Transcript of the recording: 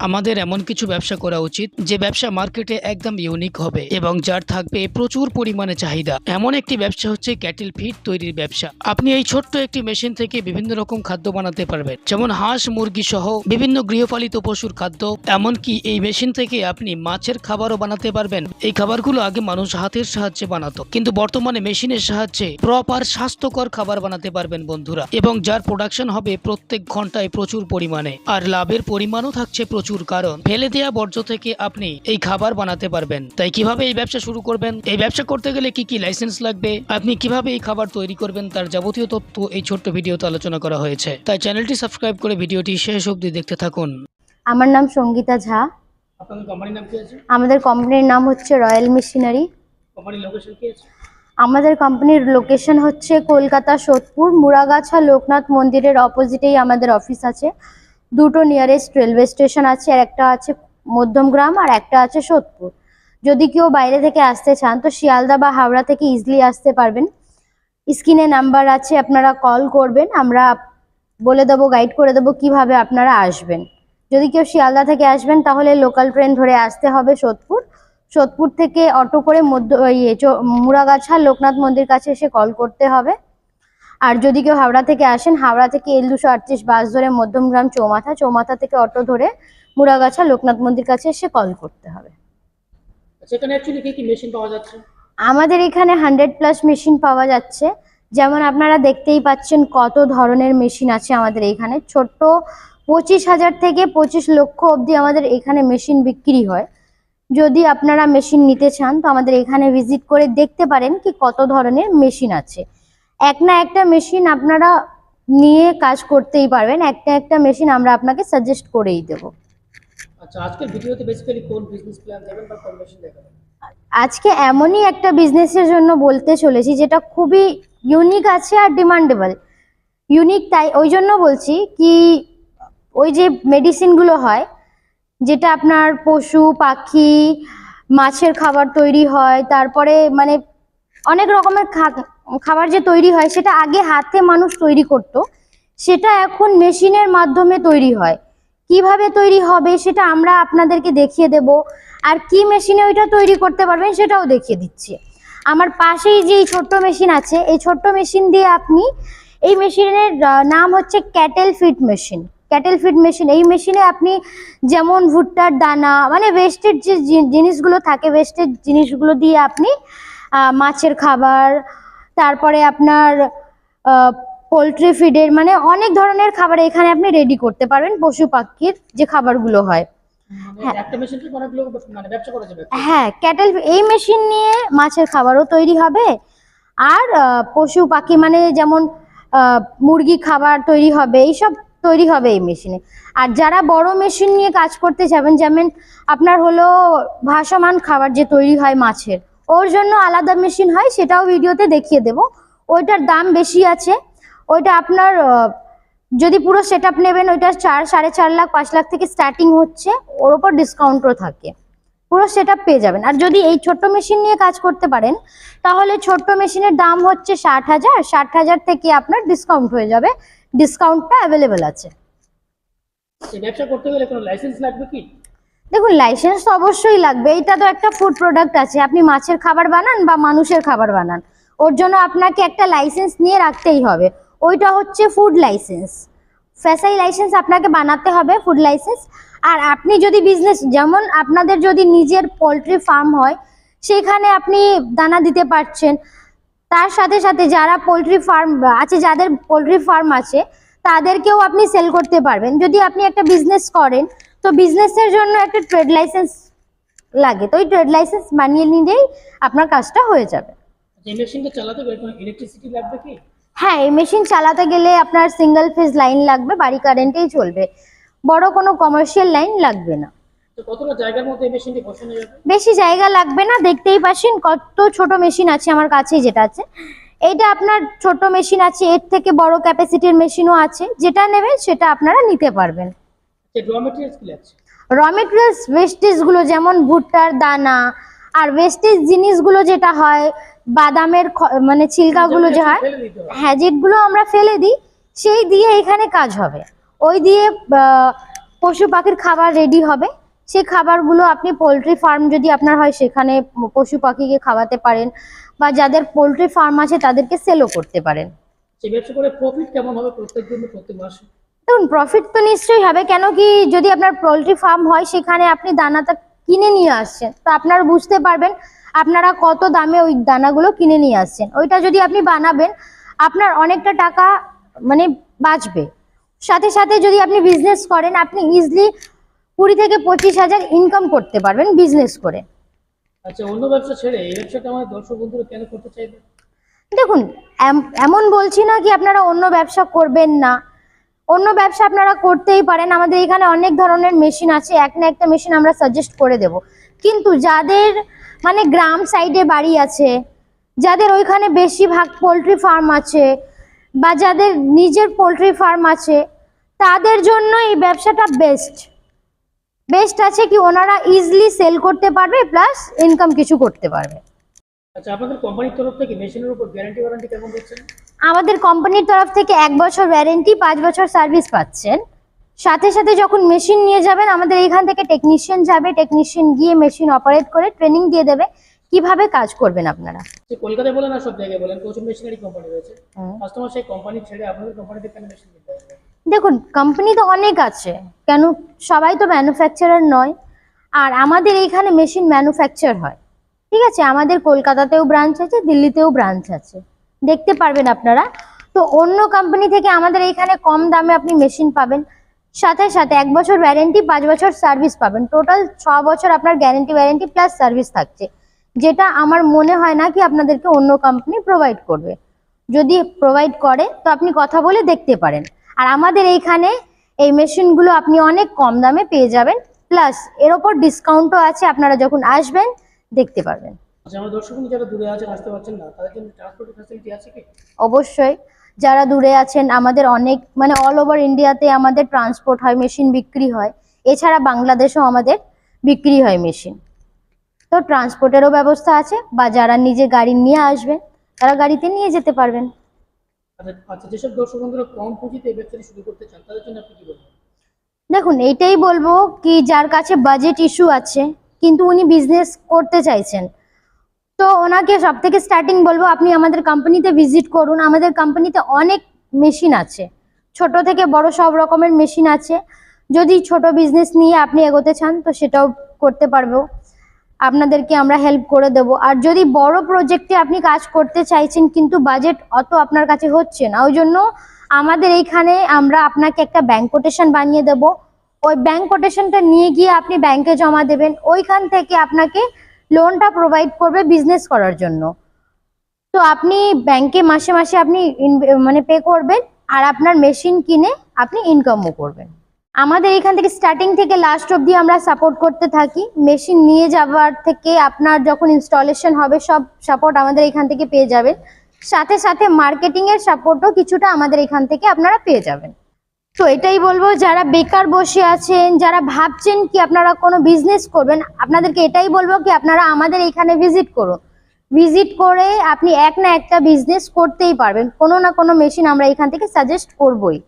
আমাদের এমন কিছু ব্যবসা করা উচিত যে ব্যবসা মার্কেটে একদম ইউনিক হবে এবং যার থাকবে প্রচুর পরিমাণে চাহিদা। এমন একটি ব্যবসা হচ্ছে ক্যাটেল ফিড তৈরির ব্যবসা। আপনি এই ছোট্ট একটি মেশিন থেকে বিভিন্ন রকম খাদ্য বানাতে পারবেন, যেমন হাঁস, মুরগি সহ বিভিন্ন গৃহপালিত পশুর খাদ্য। এমনকি এই মেশিন থেকে আপনি মাছের খাবারও বানাতে পারবেন। এই খাবারগুলো আগে মানুষ হাতের সাহায্যে বানাতো, কিন্তু বর্তমানে মেশিনের সাহায্যে প্রপার স্বাস্থ্যকর খাবার বানাতে পারবেন বন্ধুরা, এবং যার প্রোডাকশন হবে প্রত্যেক ঘন্টায় প্রচুর পরিমাণে, আর লাভের পরিমাণও থাকছে প্রচুর, কারণ ফেলে দেওয়া বর্জ্য থেকে আপনি এই খাবার বানাতে পারবেন। তাই কিভাবে এই ব্যবসা শুরু করবেন, এই ব্যবসা করতে গেলে কি কি লাইসেন্স লাগবে, আপনি কিভাবে এই খাবার তৈরি করবেন, তার যাবতীয় তথ্য এই ছোট্ট ভিডিওতে আলোচনা করা হয়েছে। তাই চ্যানেলটি সাবস্ক্রাইব করে ভিডিওটি শেষ অবধি দেখতে থাকুন। আমার নাম সঙ্গীতা ঝা। আপনাদের কোম্পানির নাম কি আছে? আমাদের কোম্পানির নাম হচ্ছে রয়্যাল মেশিনারি। কোম্পানির লোকেশন কি আছে? আমাদের কোম্পানির লোকেশন হচ্ছে কলকাতা সোদপুর, মুরাগাছা লোকনাথ মন্দিরের অপোজিটেই আমাদের অফিস আছে। দুটো নিয়ারেস্ট রেলওয়ে স্টেশন আছে, আর একটা আছে মধ্যমগ্রাম আর একটা আছে সোদপুর। যদি কেউ বাইরে থেকে আসতে চান তো শিয়ালদা বা হাওড়া থেকে ইজিলি আসতে পারবেন। স্ক্রিনে নাম্বার আছে, আপনারা কল করবেন, আমরা বলে দেবো, গাইড করে দেবো কিভাবে আপনারা আসবেন। যদি কেউ শিয়ালদা থেকে আসবেন তাহলে লোকাল ট্রেন ধরে আসতে হবে সোদপুর। সোদপুর থেকে অটো করে মুরাগাছা লোকনাথ মন্দির কাছে এসে কল করতে হবে। আর যদি কেউ হাওড়া থেকে আসেন, হাওড়া থেকে L238 বাস ধরে মধ্যমগ্রাম চৌমাথা থেকে অটো ধরে মুরাগাছা লোকনাথ মন্দির কাছে এসে কল করতে হবে। সেখানে অ্যাকচুয়ালি কি কি মেশিন পাওয়া যাচ্ছে? আমাদের এখানে 100+ মেশিন পাওয়া যাচ্ছে। যেমন আপনারা দেখতেই পাচ্ছেন কত ধরনের মেশিন আছে আমাদের এখানে। ছোট্ট 25,000 থেকে 25 লক্ষ অবধি আমাদের এখানে মেশিন বিক্রি হয়। যদি আপনারা মেশিন নিতে চান তো আমাদের এখানে ভিজিট করে দেখতে পারেন কি কত ধরনের মেশিন আছে। এক না একটা মেশিন আপনারা নিয়ে কাজ করতেই পারবেন, একটা মেশিন আমরা আপনাকে সাজেস্ট করেই দেব। আচ্ছা, আজকের ভিডিওতে বেসিক্যালি কোন বিজনেস প্ল্যান দেবেন বা কোন মেশিন দেখাবেন? আজকে এমনই একটা বিজনেসের জন্য বলতে চলেছি যেটা খুবই ইউনিক আছে আর ডিমান্ডেবল। ইউনিক তাই ওই জন্য বলছি কি, ওই যে মেডিসিনগুলো হয় যেটা আপনার পশু পাখি মাছের খাবার তৈরি হয়, তারপরে মানে অনেক রকমের খাবার যে তৈরি হয় সেটা আগে হাতে মানুষ তৈরি করত, সেটা এখন মেশিনের মাধ্যমে তৈরি হয়। কিভাবে তৈরি হবে সেটা আমরা আপনাদেরকে দেখিয়ে দেব, আর কি মেশিনে ওইটা তৈরি করতে পারবেন সেটাও দেখিয়ে দিচ্ছি। আমার পাশেই যে ছোট্ট মেশিন আছে, এই ছোট্ট মেশিন দিয়ে আপনি, এই মেশিনের নাম হচ্ছে cattle feed machine. Cattle feed machine, এই মেশিনে আপনি যেমন ভুট্টার দানা মানে ওয়েস্টেড যে জিনিসগুলো থাকে, ওয়েস্টেড জিনিসগুলো দিয়ে আপনি মাছের খাবার, তারপরে আপনার পোলট্রি ফিডের মানে অনেক ধরনের খাবার এখানে আপনি রেডি করতে পারবেন, পশু পাখির যে খাবারগুলো হয়। একটা মেশিন থেকে অনেকগুলো মানে ব্যবসা করা যাবে। হ্যাঁ, ক্যাটেল এই মেশিন নিয়ে মাছের খাবারও তৈরি হবে, আর পশু পাখি মানে যেমন মুরগি খাবার তৈরি হবে, এইসব তৈরি হবে এই মেশিনে। আর যারা বড় মেশিন নিয়ে কাজ করতে যাবেন, যেমন আপনার হলো ভাসমান খাবার যে তৈরি হয় মাছের, ওর জন্য আলাদা মেশিন হয়, সেটাও ভিডিওতে দেখিয়ে দেব। ওইটার দাম বেশি আছে। ওইটা আপনার যদি পুরো সেট আপ নেবেন ওইটা 4-4.5 লাখ 5 লাখ থেকে স্টার্টিং হচ্ছে, ওর ওপর ডিসকাউন্টও থাকে, পুরো সেট আপ পেয়ে যাবেন। আর যদি এই ছোট্ট মেশিন নিয়ে কাজ করতে পারেন তাহলে ছোট্ট মেশিনের দাম হচ্ছে 60,000 থেকে আপনার ডিসকাউন্ট হয়ে যাবে, ডিসকাউন্টটা অ্যাভেলেবেল আছে। এই ব্যবসা করতে গেলে কোনো লাইসেন্স লাগবে কি? দেখুন, লাইসেন্স তো অবশ্যই লাগবে। এটা তো একটা ফুড প্রোডাক্ট আছে, আপনি মাছের খাবার বানান বা মানুষের খাবার বানান, ওর জন্য আপনাকে একটা লাইসেন্স নিয়ে রাখতেই হবে। ওইটা হচ্ছে ফুড লাইসেন্স, ফ্যাসাই লাইসেন্স আপনাকে বানাতে হবে, ফুড লাইসেন্স। আর আপনি যদি বিজনেস, যেমন আপনাদের যদি নিজের পোলট্রি ফার্ম হয় সেখানে আপনি দানা দিতে পারছেন, তার সাথে সাথে যারা পোলট্রি ফার্ম আছে, যাদের পোলট্রি ফার্ম আছে তাদেরকেও আপনি সেল করতে পারবেন। যদি আপনি একটা বিজনেস করেন তো বিজনেসের জন্য একটা ট্রেড লাইসেন্স লাগে, তো ওই ট্রেড লাইসেন্স বানিয়ে নিলেই আপনার কাজটা হয়ে যাবে। এই মেশিনটা চালাতে গেলে কোনো ইলেকট্রিসিটি লাগবে কি? হ্যাঁ, এই মেশিন চালাতে গেলে আপনার সিঙ্গেল ফেজ লাইন লাগবে, বাড়ি কারেন্টেই চলবে, বড় কোনো কমার্শিয়াল লাইন লাগবে না। তো কতটা জায়গার মধ্যে এই মেশিনটি বসানো যাবে? বেশি জায়গা লাগবে না, দেখতেই পাচ্ছেন কত ছোট মেশিন আছে আমার কাছে। যেটা আছে এইটা আপনার ছোট মেশিন আছে, এর থেকে বড় ক্যাপাসিটির মেশিনও আছে, যেটা নেবেন সেটা আপনারা নিতে পারবেন। র মেটেরিয়ালস কি লাগছে? র মেটেরিয়ালস ওয়েস্টেজ গুলো, যেমন ভুট্টার দানা আর ওয়েস্টেজ জিনিসগুলো যেটা হয়, বাদামের মানে ছিলকাগুলো যে হয়, হ্যাঁ, যেগুলো আমরা ফেলে দিই সেই দিয়ে এখানে কাজ হবে। ওই দিয়ে পশু পাখির খাবার রেডি হবে। সেই খাবারগুলো আপনি পোলট্রি ফার্ম যদি আপনার হয় সেখানে পশু পাখিকে খাওয়াতে পারেন, বা যাদের পোলট্রি ফার্ম আছে তাদেরকে সেলও করতে পারেন। সেই ব্যবসা করে প্রফিট কেমন হবে প্রত্যেক দিন প্রত্যেক মাসে? দেখুন, প্রফিট তো নিশ্চয়ই হবে, কেন কি যদি আপনার পোলট্রি ফার্ম হয় সেখানে আপনি দানাটা কিনে নিয়ে আসছেন, তো আপনারা বুঝতে পারবেন আপনারা কত দামে ওই দানাগুলো কিনে নিয়ে আসছেন। ওইটা যদি আপনি বানাবেন আপনার অনেকটা টাকা মানে বাঁচবে। সাথে সাথে যদি আপনি বিজনেস করেন আপনি ইজিলি 20 থেকে 25 হাজার ইনকাম করতে পারবেন বিজনেস করে। আচ্ছা, অন্য ব্যবসা ছেড়ে এই ব্যবসাটা আমাদের দর্শক বন্ধুরা কেন করতে চাইবে? দেখুন, এমন বলছি না কি আপনারা অন্য ব্যবসা করবেন না, অন্য ব্যবসা আপনারা করতেই পারেন। আমাদের এখানে অনেক ধরনের মেশিন আছে, এক না একটা মেশিন আমরা সাজেস্ট করে দেব। কিন্তু যাদের মানে গ্রাম সাইডে বাড়ি আছে, যাদের ওইখানে বেশিরভাগ পোলট্রি ফার্ম আছে, বা যাদের নিজের পোলট্রি ফার্ম আছে, তাদের জন্য এই ব্যবসাটা বেস্ট আছে কি ওনারা ইজিলি সেল করতে পারবে প্লাস ইনকাম কিছু করতে পারবে। আচ্ছা, আপনাদের কোম্পানির তরফ থেকে মেশিনের উপর গ্যারান্টি ওয়ারেন্টি কেমন দিচ্ছেন? আমাদের কোম্পানির তরফ থেকে 1 বছর ওয়ারেন্টি, 5 বছর সার্ভিস পাচ্ছেন। সাথে সাথে যখন মেশিন নিয়ে যাবেন আমাদের এখান থেকে টেকনিশিয়ান যাবে, টেকনিশিয়ান গিয়ে মেশিন অপারেট করে ট্রেনিং দিয়ে দেবে কিভাবে কাজ করবেন আপনারা। যে কলকাতায় বলেন আর সব জায়গায় বলেন প্রচুর মেশিনারি কোম্পানি রয়েছে, কাস্টমার সেই কোম্পানি ছেড়ে আপনাদের কোম্পানিতে কেন মেশিন কিনতে আসবে? দেখুন, কোম্পানি তো অনেক আছে, কেন সবাই তো ম্যানুফ্যাকচারার নয়। আর আমাদের এইখানে মেশিন ম্যানুফ্যাকচার হয়, ঠিক আছে। আমাদের কলকাতাতেও ব্রাঞ্চ আছে, দিল্লিতেও ব্রাঞ্চ আছে, দেখতে পারবেন আপনারা। তো অন্য কোম্পানি থেকে আমাদের এইখানে কম দামে আপনি মেশিন পাবেন। সাথে সাথে 1 বছর ওয়ারেন্টি, 5 বছর সার্ভিস পাবেন। টোটাল 6 বছর আপনার গ্যারেন্টি ওয়ারেন্টি প্লাস সার্ভিস থাকছে, যেটা আমার মনে হয় না কি আপনাদেরকে অন্য কোম্পানি প্রোভাইড করবে। যদি প্রোভাইড করে তো আপনি কথা বলে দেখতে পারেন। আর আমাদের এইখানে এই মেশিনগুলো আপনি অনেক কম দামে পেয়ে যাবেন, প্লাস এর ওপর ডিসকাউন্টও আছে, আপনারা যখন আসবেন দেখতে পারবেন। আচ্ছা, আমার দর্শক বন্ধু যারা দূরে আছেন আসতে পারছেন না তাদের জন্য ট্রান্সপোর্ট ফ্যাসিলিটি আছে কি? অবশ্যই, যারা দূরে আছেন আমাদের অনেক মানে অল ওভার ইন্ডিয়াতে আমাদের ট্রান্সপোর্ট হয়, মেশিন বিক্রি হয়। এছাড়া বাংলাদেশেও আমাদের বিক্রি হয় মেশিন। তো ট্রান্সপোর্টেরও ব্যবস্থা আছে, বা যারা নিজে গাড়ি নিয়ে আসবেন তারা গাড়িতে নিয়ে যেতে পারবেন। আচ্ছা আচ্ছা, যেসব দর্শক বন্ধুরা কম পুঁজিতে এই ব্যবসাটি শুরু করতে চান তাদের জন্য আপনি কি বলবেন? দেখুন, এইটাই বলবো কি যার কাছে বাজেট ইস্যু আছে কিন্তু উনি বিজনেস করতে চাইছেন, তো ওনাকে সব থেকে স্টার্টিং বলবো আপনি আমাদের কোম্পানিতে ভিজিট করুন। আমাদের কোম্পানিতে অনেক মেশিন আছে, ছোট থেকে বড় সব রকমের মেশিন আছে। যদি ছোট বিজনেস নিয়ে আপনি এগোতে চান তো সেটাও করতে পারবো, আপনাদেরকে আমরা হেল্প করে দেব। আর যদি বড় প্রজেক্টে আপনি কাজ করতে চাইছেন কিন্তু বাজেট অত আপনার কাছে হচ্ছে না, ওই জন্য আমাদের এইখানে আমরা আপনাকে একটা ব্যাংক কোটেশন বানিয়ে দেব। ওই ব্যাংক কোটেশনটা নিয়ে গিয়ে আপনি ব্যাংকে জমা দেবেন, ওইখান থেকে আপনাকে লোনটা প্রোভাইড করবে বিজনেস করার জন্য। তো আপনি ব্যাংকে মাসে মাসে আপনি মানে পে করবেন, আর আপনার মেশিন কিনে আপনি ইনকামও করবেন। আমাদের এখান থেকে স্টার্টিং থেকে লাস্ট অবধি আমরা সাপোর্ট করতে থাকি। মেশিন নিয়ে যাওয়ার থেকে আপনার যখন ইনস্টলেশন হবে সব সাপোর্ট আমাদের এখান থেকে পেয়ে যাবেন। সাথে সাথে মার্কেটিং এর সাপোর্টও কিছুটা আমাদের এখান থেকে আপনারা পেয়ে যাবেন। তো এটাই বলবো, যারা বেকার বসে আছেন, যারা ভাবছেন কি আপনারা কোনো বিজনেস করবেন, আপনাদেরকে এটাই বলবো কি আপনারা আমাদের এখানে ভিজিট করুন। ভিজিট করে আপনি এক না একটা বিজনেস করতেই পারবেন, কোনো না কোনো মেশিন আমরা এখান থেকে সাজেস্ট করবোই।